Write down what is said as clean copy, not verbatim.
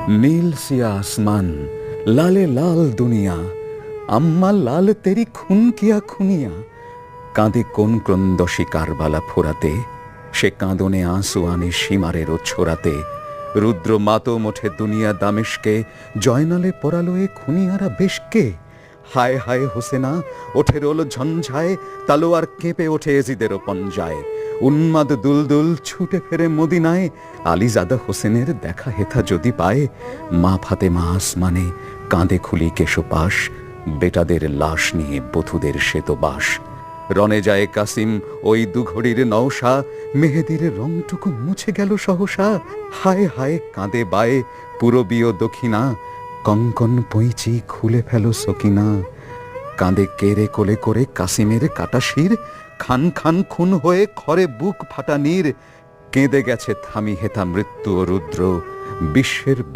नील सिया आसमान, लाले लाल दुनिया, अम्मा लाल तेरी खून किया खुनिया। কাঁদে কোন ক্রন্দসী কারবালা ফোরাতে, সে কাঁদনে আঁসু আনে সীমারেরও ছোড়াতে। রুদ্র মাতম ওঠে দুনিয়া দামেশকে, জয়নালে পরালো এ খুনিয়ারা বেশকে। হায় হায় হোসেনা ওঠে রোল ঝঞ্ঝায়, তালোয়ার কেঁপে ওঠে এজিদেরও পঞ্জায়। উন্মাদ দুলদুল ছুটে ফেরে মদিনায়, আলীজাদা হোসেনের দেখা হেথা যদি পায়। মা ফাতেমা আসমানে কাঁদে খুলি কেশপাশ, বেটাদের লাশ নিয়ে বধূদের শ্বেতবাস। রনে যায় কাসিম ওই দুঘড়ির নওশা, মেহেদির রংটুকু মুছে গেল সহসা। হায় হায় কাঁদে বায়ে পূরবীয় দক্ষিণা, কঙ্কন পৈঁচি খুলে ফেল সকিনা। কাঁদে কেড়ে কোলে করে কাসিমের কাটা শির, খান খান খুন হয়ে খরে বুক ফাটা নীর। কেঁদে গেছে থামি হেথা মৃত্যু ও রুদ্র, বিশ্বের